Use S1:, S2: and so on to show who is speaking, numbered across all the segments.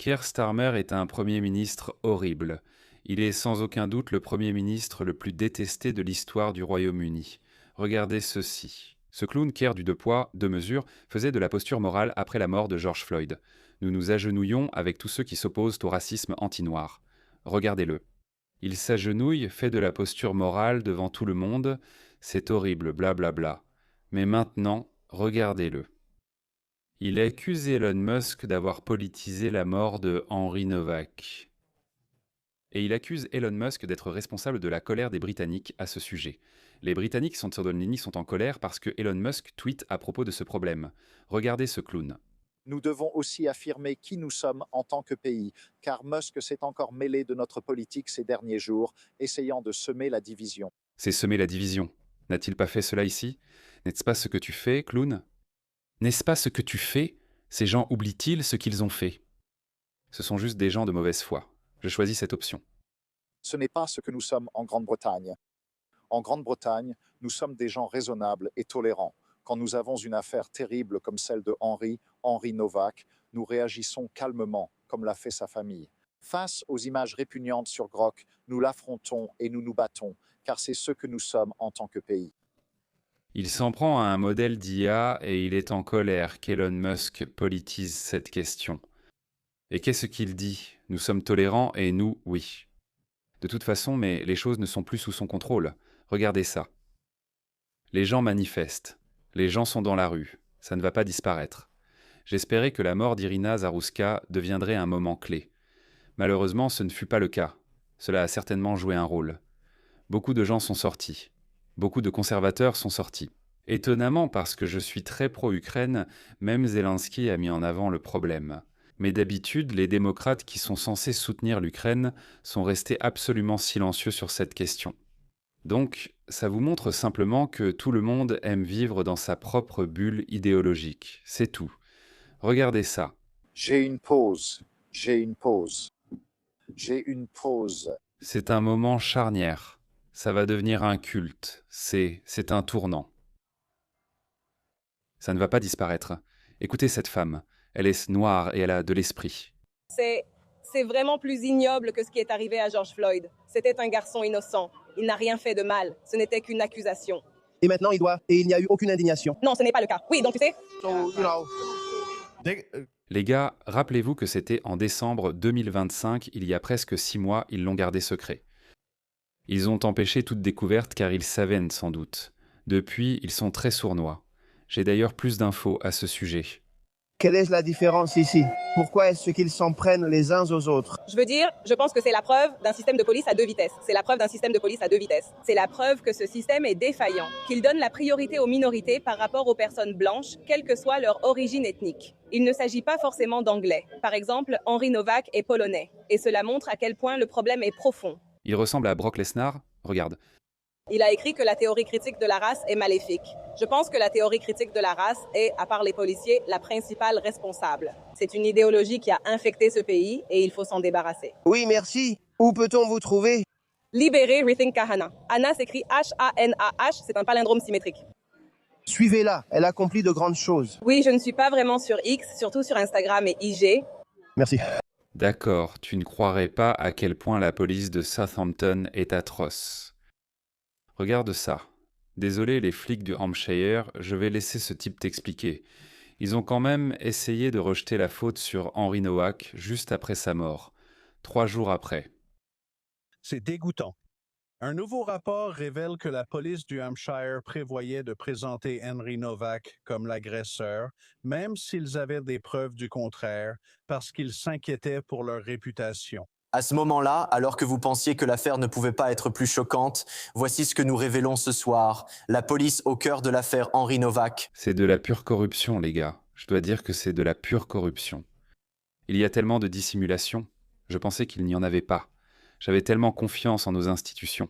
S1: Keir Starmer est un Premier ministre horrible. Il est sans aucun doute le Premier ministre le plus détesté de l'histoire du Royaume-Uni. Regardez ceci. Ce clown Keir du deux poids, deux mesures faisait de la posture morale après la mort de George Floyd. Nous nous agenouillons avec tous ceux qui s'opposent au racisme anti-noir. Regardez-le. Il s'agenouille, fait de la posture morale devant tout le monde. C'est horrible, blablabla. Bla bla. Mais maintenant, regardez-le. Il accuse Elon Musk d'avoir politisé la mort de Henry Novak. Et il accuse Elon Musk d'être responsable de la colère des Britanniques à ce sujet. Les Britanniques sont en colère parce que Elon Musk tweete à propos de ce problème. Regardez ce clown.
S2: Nous devons aussi affirmer qui nous sommes en tant que pays, car Musk s'est encore mêlé de notre politique ces derniers jours, essayant de semer la division.
S1: C'est semer la division. N'a-t-il pas fait cela ici? N'est-ce pas ce que tu fais, clown? N'est-ce pas ce que tu fais? Ces gens oublient-ils ce qu'ils ont fait? Ce sont juste des gens de mauvaise foi. Je choisis cette option.
S2: Ce n'est pas ce que nous sommes en Grande-Bretagne. En Grande-Bretagne, nous sommes des gens raisonnables et tolérants. Quand nous avons une affaire terrible comme celle de Henry Novak, nous réagissons calmement, comme l'a fait sa famille. Face aux images répugnantes sur Grok, nous l'affrontons et nous nous battons, car c'est ce que nous sommes en tant que pays.
S1: Il s'en prend à un modèle d'IA et il est en colère qu'Elon Musk politise cette question. Et qu'est-ce qu'il dit? Nous sommes tolérants et nous, oui. De toute façon, mais les choses ne sont plus sous son contrôle. Regardez ça. Les gens manifestent. Les gens sont dans la rue. Ça ne va pas disparaître. J'espérais que la mort d'Irina Zarouska deviendrait un moment clé. Malheureusement, ce ne fut pas le cas. Cela a certainement joué un rôle. Beaucoup de gens sont sortis. Beaucoup de conservateurs sont sortis. Étonnamment, parce que je suis très pro-Ukraine, même Zelensky a mis en avant le problème. Mais d'habitude, les démocrates qui sont censés soutenir l'Ukraine sont restés absolument silencieux sur cette question. Donc, ça vous montre simplement que tout le monde aime vivre dans sa propre bulle idéologique. C'est tout. Regardez ça.
S2: J'ai une pause. J'ai une pause. J'ai une pause.
S1: C'est un moment charnière. Ça va devenir un culte. C'est un tournant. Ça ne va pas disparaître. Écoutez cette femme. Elle est noire et elle a de l'esprit.
S3: C'est vraiment plus ignoble que ce qui est arrivé à George Floyd. C'était un garçon innocent. Il n'a rien fait de mal. Ce n'était qu'une accusation.
S4: Et maintenant, et il n'y a eu aucune indignation.
S3: Non, ce n'est pas le cas. Oui, donc tu sais...
S1: Les gars, rappelez-vous que c'était en décembre 2025, il y a presque 6 mois, ils l'ont gardé secret. Ils ont empêché toute découverte car ils savaient sans doute. Depuis, ils sont très sournois. J'ai d'ailleurs plus d'infos à ce sujet.
S4: Quelle est la différence ici? Pourquoi est-ce qu'ils s'en prennent les uns aux autres?
S3: Je veux dire, je pense que c'est la preuve d'un système de police à deux vitesses. C'est la preuve d'un système de police à deux vitesses. C'est la preuve que ce système est défaillant, qu'il donne la priorité aux minorités par rapport aux personnes blanches, quelle que soit leur origine ethnique. Il ne s'agit pas forcément d'anglais. Par exemple, Henry Novak est polonais. Et cela montre à quel point le problème est profond.
S1: Il ressemble à Brock Lesnar. Regarde.
S3: Il a écrit que la théorie critique de la race est maléfique. Je pense que la théorie critique de la race est, à part les policiers, la principale responsable. C'est une idéologie qui a infecté ce pays et il faut s'en débarrasser.
S4: Oui, merci. Où peut-on vous trouver?
S3: Libérer Rethink Kahana. Anna s'écrit H-A-N-A-H, c'est un palindrome symétrique.
S4: Suivez-la, elle accomplit de grandes choses.
S3: Oui, je ne suis pas vraiment sur X, surtout sur Instagram et IG.
S4: Merci.
S1: D'accord, tu ne croirais pas à quel point la police de Southampton est atroce. Regarde ça. Désolé les flics du Hampshire, je vais laisser ce type t'expliquer. Ils ont quand même essayé de rejeter la faute sur Henry Novak juste après sa mort. 3 jours après.
S5: C'est dégoûtant. Un nouveau rapport révèle que la police du Hampshire prévoyait de présenter Henry Novak comme l'agresseur, même s'ils avaient des preuves du contraire, parce qu'ils s'inquiétaient pour leur réputation.
S6: À ce moment-là, alors que vous pensiez que l'affaire ne pouvait pas être plus choquante, voici ce que nous révélons ce soir. La police au cœur de l'affaire Henry Novak.
S1: C'est de la pure corruption, les gars. Je dois dire que c'est de la pure corruption. Il y a tellement de dissimulation. Je pensais qu'il n'y en avait pas. J'avais tellement confiance en nos institutions.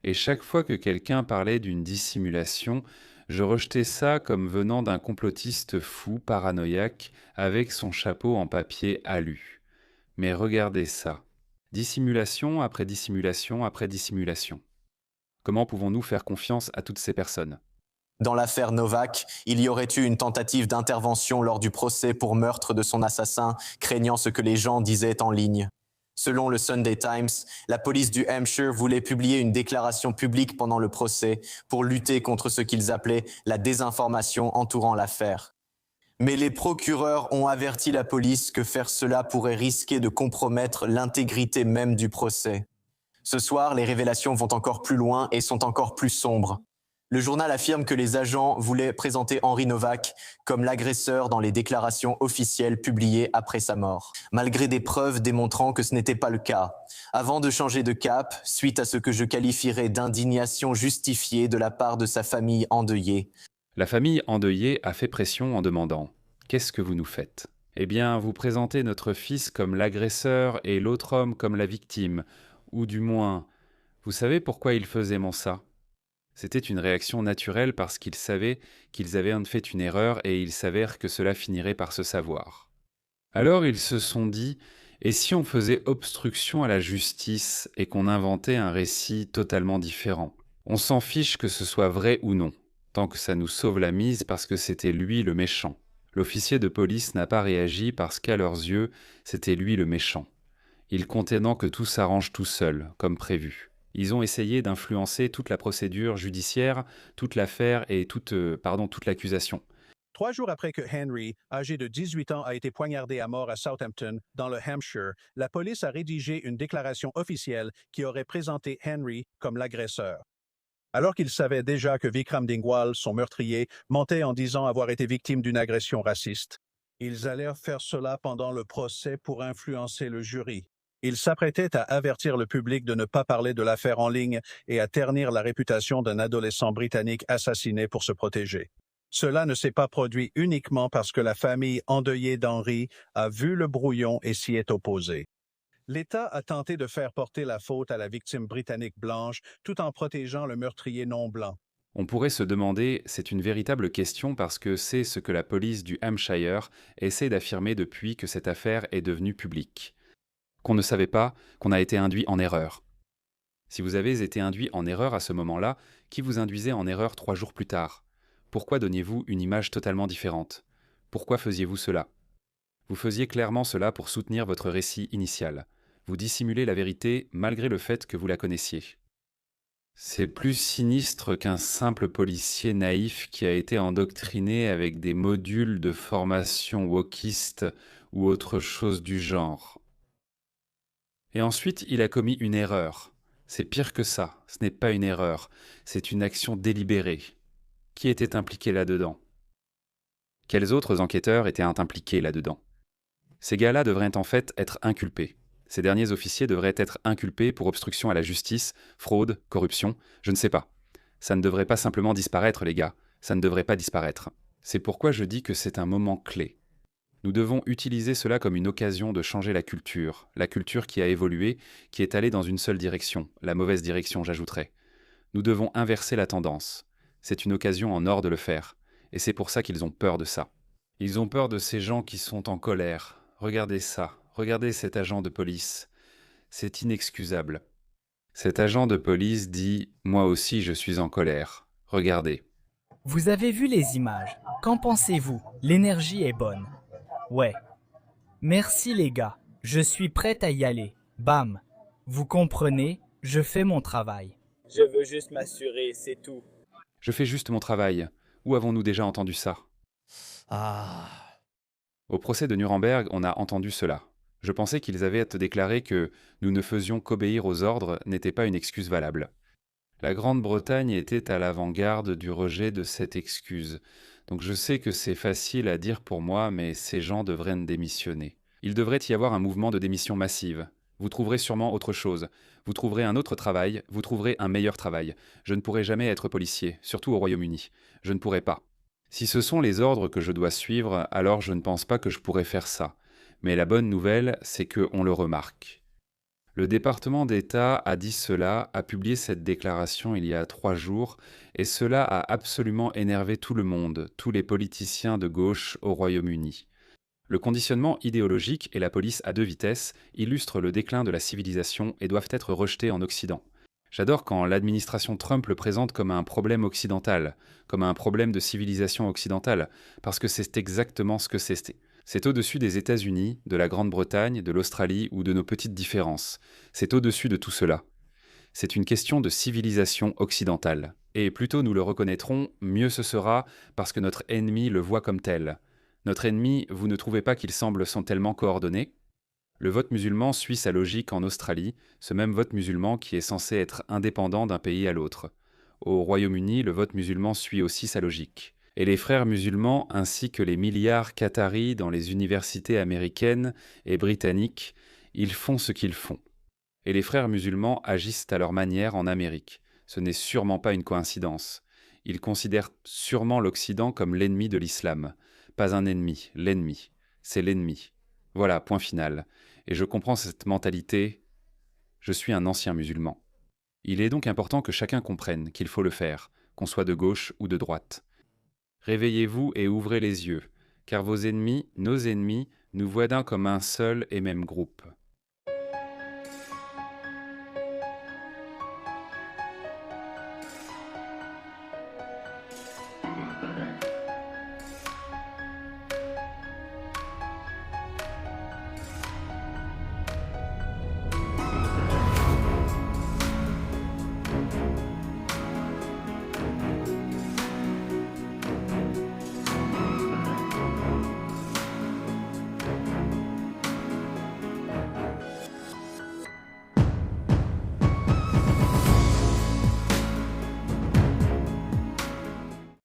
S1: Et chaque fois que quelqu'un parlait d'une dissimulation, je rejetais ça comme venant d'un complotiste fou, paranoïaque, avec son chapeau en papier alu. Mais regardez ça. Dissimulation après dissimulation après dissimulation. Comment pouvons-nous faire confiance à toutes ces personnes?
S6: Dans l'affaire Novak, il y aurait eu une tentative d'intervention lors du procès pour meurtre de son assassin, craignant ce que les gens disaient en ligne. Selon le Sunday Times, la police du Hampshire voulait publier une déclaration publique pendant le procès pour lutter contre ce qu'ils appelaient la désinformation entourant l'affaire. Mais les procureurs ont averti la police que faire cela pourrait risquer de compromettre l'intégrité même du procès. Ce soir, les révélations vont encore plus loin et sont encore plus sombres. Le journal affirme que les agents voulaient présenter Henry Novak comme l'agresseur dans les déclarations officielles publiées après sa mort, malgré des preuves démontrant que ce n'était pas le cas. Avant de changer de cap, suite à ce que je qualifierais d'indignation justifiée de la part de sa famille endeuillée.
S1: La famille endeuillée a fait pression en demandant « Qu'est-ce que vous nous faites ?» Eh bien, vous présentez notre fils comme l'agresseur et l'autre homme comme la victime, ou du moins, vous savez pourquoi il faisait ça ? C'était une réaction naturelle parce qu'ils savaient qu'ils avaient fait une erreur et il s'avère que cela finirait par se savoir. Alors ils se sont dit « Et si on faisait obstruction à la justice et qu'on inventait un récit totalement différent ? On s'en fiche que ce soit vrai ou non, tant que ça nous sauve la mise parce que c'était lui le méchant. » L'officier de police n'a pas réagi parce qu'à leurs yeux, c'était lui le méchant. Ils comptaient donc que tout s'arrange tout seul, comme prévu. Ils ont essayé d'influencer toute la procédure judiciaire, toute l'affaire et toute l'accusation.
S5: 3 jours après que Henry, âgé de 18 ans, a été poignardé à mort à Southampton, dans le Hampshire, la police a rédigé une déclaration officielle qui aurait présenté Henry comme l'agresseur. Alors qu'ils savaient déjà que Vikram Dingwal, son meurtrier, mentait en disant avoir été victime d'une agression raciste, ils allèrent faire cela pendant le procès pour influencer le jury. Ils s'apprêtaient à avertir le public de ne pas parler de l'affaire en ligne et à ternir la réputation d'un adolescent britannique assassiné pour se protéger. Cela ne s'est pas produit uniquement parce que la famille endeuillée d'Henry a vu le brouillon et s'y est opposée. L'État a tenté de faire porter la faute à la victime britannique blanche tout en protégeant le meurtrier non blanc.
S1: On pourrait se demander, c'est une véritable question parce que c'est ce que la police du Hampshire essaie d'affirmer depuis que cette affaire est devenue publique. Qu'on ne savait pas, qu'on a été induit en erreur. Si vous avez été induit en erreur à ce moment-là, qui vous induisait en erreur 3 jours plus tard ? Pourquoi donniez-vous une image totalement différente ? Pourquoi faisiez-vous cela ? Vous faisiez clairement cela pour soutenir votre récit initial. Vous dissimulez la vérité malgré le fait que vous la connaissiez. C'est plus sinistre qu'un simple policier naïf qui a été endoctriné avec des modules de formation wokiste ou autre chose du genre. Et ensuite, il a commis une erreur. C'est pire que ça, ce n'est pas une erreur, c'est une action délibérée. Qui était impliqué là-dedans ? Quels autres enquêteurs étaient impliqués là-dedans ? Ces gars-là devraient en fait être inculpés. Ces derniers officiers devraient être inculpés pour obstruction à la justice, fraude, corruption, je ne sais pas. Ça ne devrait pas simplement disparaître, les gars. Ça ne devrait pas disparaître. C'est pourquoi je dis que c'est un moment clé. Nous devons utiliser cela comme une occasion de changer la culture qui a évolué, qui est allée dans une seule direction, la mauvaise direction, j'ajouterais. Nous devons inverser la tendance. C'est une occasion en or de le faire, et c'est pour ça qu'ils ont peur de ça. Ils ont peur de ces gens qui sont en colère. Regardez ça, regardez cet agent de police. C'est inexcusable. Cet agent de police dit « Moi aussi je suis en colère. Regardez. »
S7: Vous avez vu les images. Qu'en pensez-vous? L'énergie est bonne. Ouais. Merci les gars. Je suis prête à y aller. Bam. Vous comprenez? Je fais mon travail.
S8: Je veux juste m'assurer, c'est tout.
S1: Je fais juste mon travail. Où avons-nous déjà entendu ça? Au procès de Nuremberg, on a entendu cela. Je pensais qu'ils avaient déclaré que nous ne faisions qu'obéir aux ordres n'était pas une excuse valable. La Grande-Bretagne était à l'avant-garde du rejet de cette excuse. Donc je sais que c'est facile à dire pour moi, mais ces gens devraient démissionner. Il devrait y avoir un mouvement de démission massive. Vous trouverez sûrement autre chose. Vous trouverez un autre travail, vous trouverez un meilleur travail. Je ne pourrai jamais être policier, surtout au Royaume-Uni. Je ne pourrai pas. Si ce sont les ordres que je dois suivre, alors je ne pense pas que je pourrais faire ça. Mais la bonne nouvelle, c'est qu'on le remarque. Le département d'État a dit cela, a publié cette déclaration il y a 3 jours, et cela a absolument énervé tout le monde, tous les politiciens de gauche au Royaume-Uni. Le conditionnement idéologique et la police à 2 vitesses illustrent le déclin de la civilisation et doivent être rejetés en Occident. J'adore quand l'administration Trump le présente comme un problème occidental, comme un problème de civilisation occidentale, parce que c'est exactement ce que c'est. C'est au-dessus des États-Unis, de la Grande-Bretagne, de l'Australie ou de nos petites différences. C'est au-dessus de tout cela. C'est une question de civilisation occidentale. Et plus tôt nous le reconnaîtrons, mieux ce sera, parce que notre ennemi le voit comme tel. Notre ennemi, vous ne trouvez pas qu'ils semblent sont tellement coordonnés ? Le vote musulman suit sa logique en Australie, ce même vote musulman qui est censé être indépendant d'un pays à l'autre. Au Royaume-Uni, le vote musulman suit aussi sa logique. Et les frères musulmans, ainsi que les milliards qataris dans les universités américaines et britanniques, ils font ce qu'ils font. Et les frères musulmans agissent à leur manière en Amérique. Ce n'est sûrement pas une coïncidence. Ils considèrent sûrement l'Occident comme l'ennemi de l'islam. Pas un ennemi, l'ennemi. C'est l'ennemi. Voilà, point final. Et je comprends cette mentalité. Je suis un ancien musulman. Il est donc important que chacun comprenne qu'il faut le faire, qu'on soit de gauche ou de droite. Réveillez-vous et ouvrez les yeux, car vos ennemis, nos ennemis, nous voient d'un comme un seul et même groupe.